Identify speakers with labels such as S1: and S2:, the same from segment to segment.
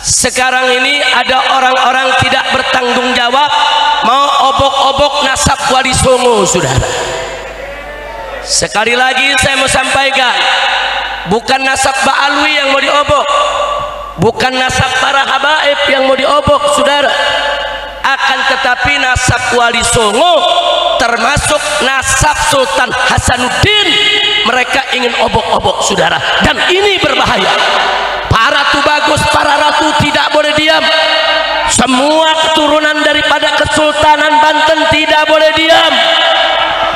S1: Sekarang ini ada orang-orang tidak bertanggung jawab mau obok-obok nasab Wali Songo, saudara. Sekali lagi saya mau sampaikan, bukan nasab Ba'alwi yang mau diobok, bukan nasab para habaib yang mau diobok, saudara. Akan tetapi nasab Wali Songo termasuk nasab Sultan Hasanuddin mereka ingin obok-obok, saudara, dan ini berbahaya. Para tubagus, para ratu tidak boleh diam. Semua keturunan daripada Kesultanan Banten tidak boleh diam,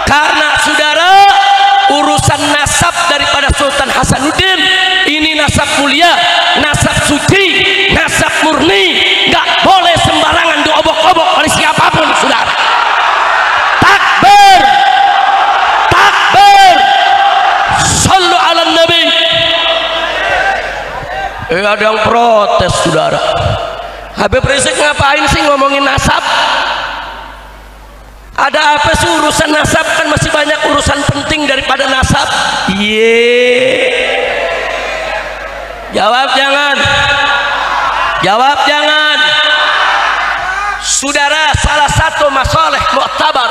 S1: karena saudara, urusan nasab daripada Sultan Hasanuddin ini nasab mulia, nasab suci, nasab murni, nggak boleh sembarangan diobok-obok oleh siapapun, saudara. Takbir, takbir, sallu ala nabi. Ada yang protes, saudara. Habib Rizik ngapain sih ngomongin nasab? Ada apa sih urusan nasab? Kan masih banyak urusan penting daripada nasab. Jawab jangan. Jawab jangan. Saudara, salah satu masalah mu'tabar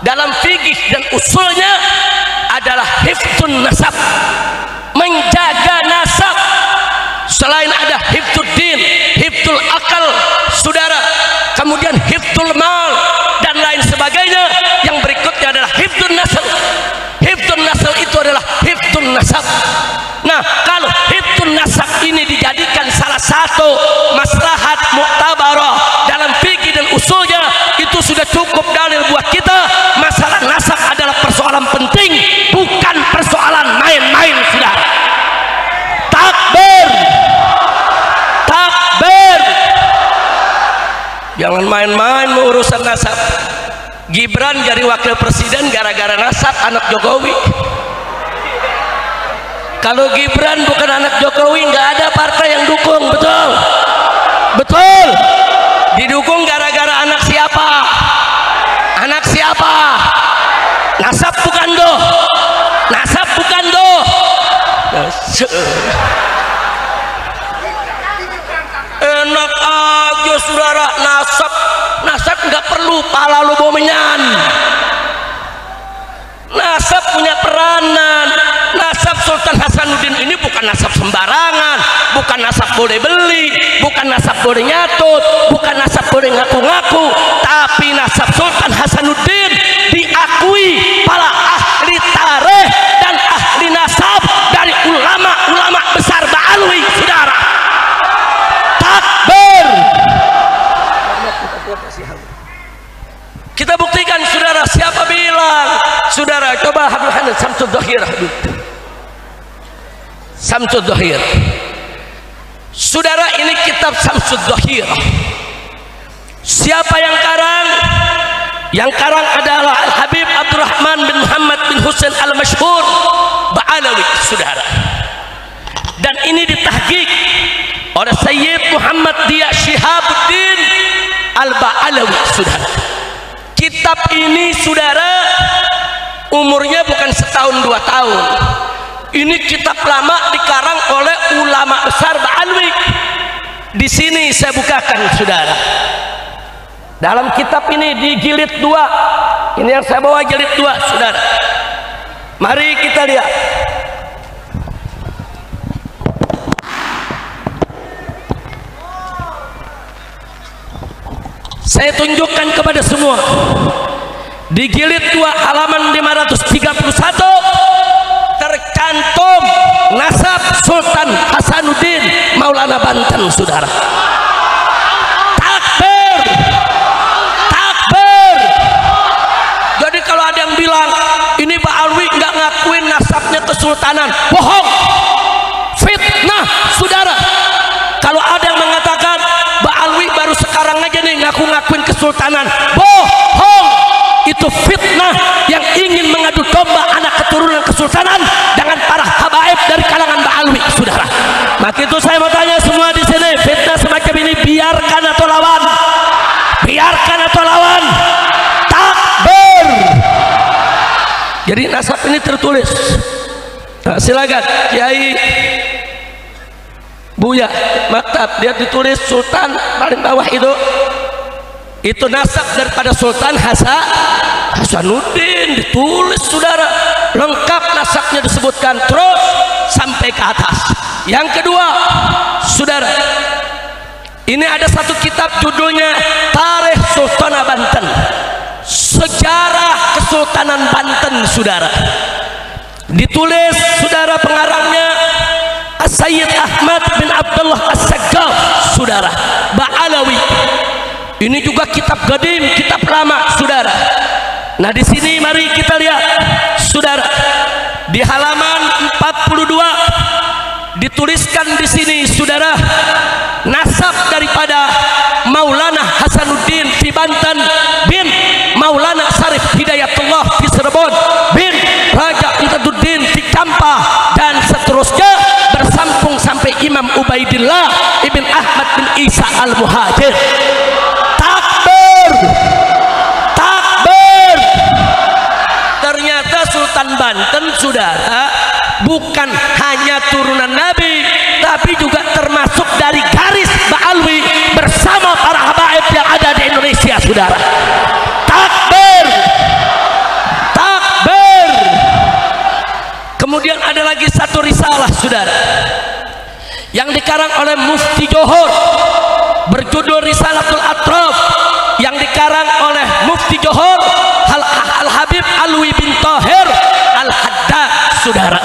S1: dalam fikih dan usulnya adalah hifdzun nasab, menjaga nasab. Selain ada hifdzul din, hifdzul akal, saudara, kemudian hifdzul mal dan lain sebagainya, yang berikutnya adalah hifdzun nasab. Hifdzun nasab itu adalah hifdzun nasab. Nah, kalau hifdzun nasab ini dijadikan salah satu maslahat mu'tabarah dalam fikih dan usulnya, itu sudah cukup dalil buat kita. Masalah nasab adalah persoalan penting, bukan persoalan main-main, saudara. Takbir, takbir. Jangan main-main urusan nasab. Gibran jadi wakil presiden gara-gara nasab anak Jokowi. Kalau Gibran bukan anak Jokowi, nggak ada partai yang dukung, betul? Betul. Didukung gara-gara anak siapa? Anak siapa? Nasab bukan doh. Nasab bukan doh. Enak aja, saudara, nasab. Nasab nggak perlu pala lu bomenyan. Nasab punya peranan. Nasab Sultan Hasanuddin ini bukan nasab sembarangan, bukan nasab boleh beli, bukan nasab boleh nyatut, bukan nasab boleh ngaku-ngaku, tapi nasab Sultan Hasanuddin diakui para ahli tarikh dan ahli nasab dari ulama-ulama besar Ba'alwi, saudara. Takbir. Kita buktikan, saudara. Siapa bilang? Saudara, coba Habib Hanad Samsud Dhahir, Samsud Dhahir. Saudara, ini kitab Samsud Dhahir. Siapa yang karang? Yang karang adalah Al-Habib Abdurrahman bin Muhammad bin Husain Al-Mashhur Ba'alawi, saudara. Dan ini ditahqiq oleh Sayyid Muhammad Dia Shihabuddin Al-Ba'alawi, saudara. Kitab ini, saudara, umurnya bukan setahun 2 tahun. Ini kitab lama dikarang oleh ulama besar Ba'alwi. Di sini saya bukakan, saudara. Dalam kitab ini di jilid 2. Ini yang saya bawa jilid 2, saudara. Mari kita lihat. Saya tunjukkan kepada semua. Di jilid 2 halaman 531 tercantum nasab Sultan Hasanuddin Maulana Banten, saudara. Takbir, takbir. Jadi kalau ada yang bilang ini Ba'alwi nggak ngakuin nasabnya kesultanan, bohong, fitnah, saudara. Kalau ada yang mengatakan Ba'alwi baru sekarang aja nih ngaku-ngakuin kesultanan, bohong. Itu fitnah yang ingin mengadu domba anak keturunan kesultanan dengan para habaib dari kalangan Ba'alwi, saudara. Maka itu saya mau tanya semua di sini, fitnah semacam ini biarkan atau lawan? Biarkan atau lawan? Takbir. Jadi nasab ini tertulis. Nah, silakan Kiai Buya maktab, dia ditulis Sultan paling bawah itu nasab daripada Sultan Hasanuddin, ditulis saudara, lengkap nasabnya disebutkan terus sampai ke atas. Yang kedua saudara, ini ada satu kitab judulnya Tarikh Sultanah Banten, sejarah Kesultanan Banten saudara, ditulis saudara pengarangnya Sayyid Ahmad bin Abdullah As-Saggaf saudara, Ba'alawi. Ini juga kitab qadim, kitab lama saudara. Nah di sini mari kita lihat saudara, di halaman 42 dituliskan di sini saudara, nasab daripada Maulana Hasanuddin fi Banten bin Maulana Sarif Hidayatullah fi Cirebon bin Raja Intaduddin fi Kampah dan seterusnya, bersampung sampai Imam Ubaidillah ibn Ahmad bin Isa al-Muhajir. Takbir, takbir. Ternyata Sultan Banten saudara bukan hanya turunan Nabi, tapi juga termasuk dari garis Ba'alwi bersama para habaib yang ada di Indonesia saudara. Takbir, takbir. Kemudian ada lagi satu risalah saudara yang dikarang oleh Mufti Johor berjudul Risalatul Atraf, yang dikarang oleh Mufti Johor Al-Habib Alwi bin Tahir Al-Haddad saudara.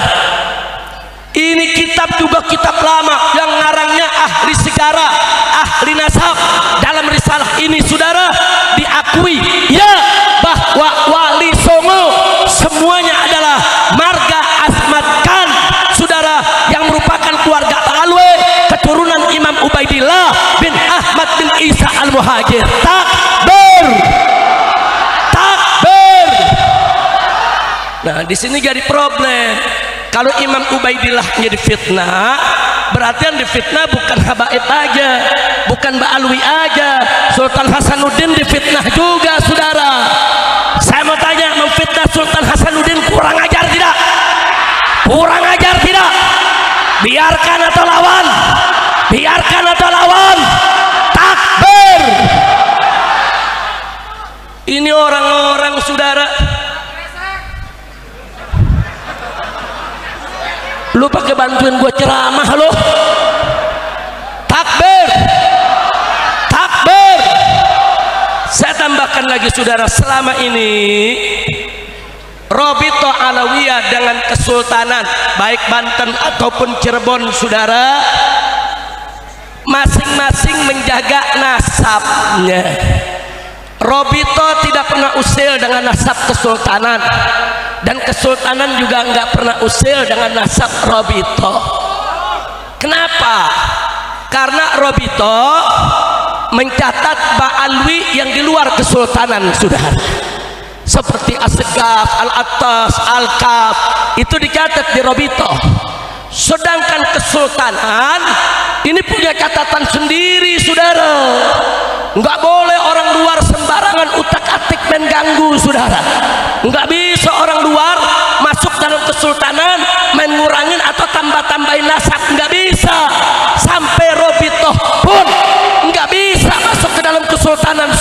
S1: Ini kitab juga kitab lama yang ngarangnya ahli sejarah, ahli nasab. Dalam risalah ini saudara diakui ya bahwa Wali Songo semuanya adalah marga Asmat Khan saudara, yang merupakan keluarga Alwi, keturunan Imam Ubaidillah bin Ahmad bin Isa al-Muhajir. Takbir, takbir. Nah di sini jadi problem. Kalau Imam Ubaidillah jadi fitnah, berarti yang difitnah bukan habaib aja, bukan Ba'alwi aja, Sultan Hasanuddin difitnah juga saudara. Saya mau tanya, memfitnah Sultan Hasanuddin kurang ajar tidak? Kurang ajar tidak? Biarkan atau lawan? Biarkan atau lawan? Takbir. Ini orang-orang saudara, lu pakai bantuin gue ceramah lo. Takbir, takbir. Saya tambahkan lagi saudara, selama ini Robito Alawiyah dengan kesultanan baik Banten ataupun Cirebon saudara, masing-masing menjaga nasabnya. Robito tidak pernah usil dengan nasab kesultanan, dan kesultanan juga nggak pernah usil dengan nasab Robito. Kenapa? Karena Robito mencatat Ba'alwi yang di luar kesultanan saudara, seperti As-Segaf, Al-Attas, Al-Kaf, itu dicatat di Robito. Sedangkan kesultanan ini punya catatan sendiri saudara. Nggak boleh orang luar sembarangan utak-atik dan ganggu saudara. Nggak bisa orang luar masuk dalam kesultanan main ngurangin atau tambah-tambahin nasab, nggak bisa. Sampai Robito pun nggak bisa masuk ke dalam kesultanan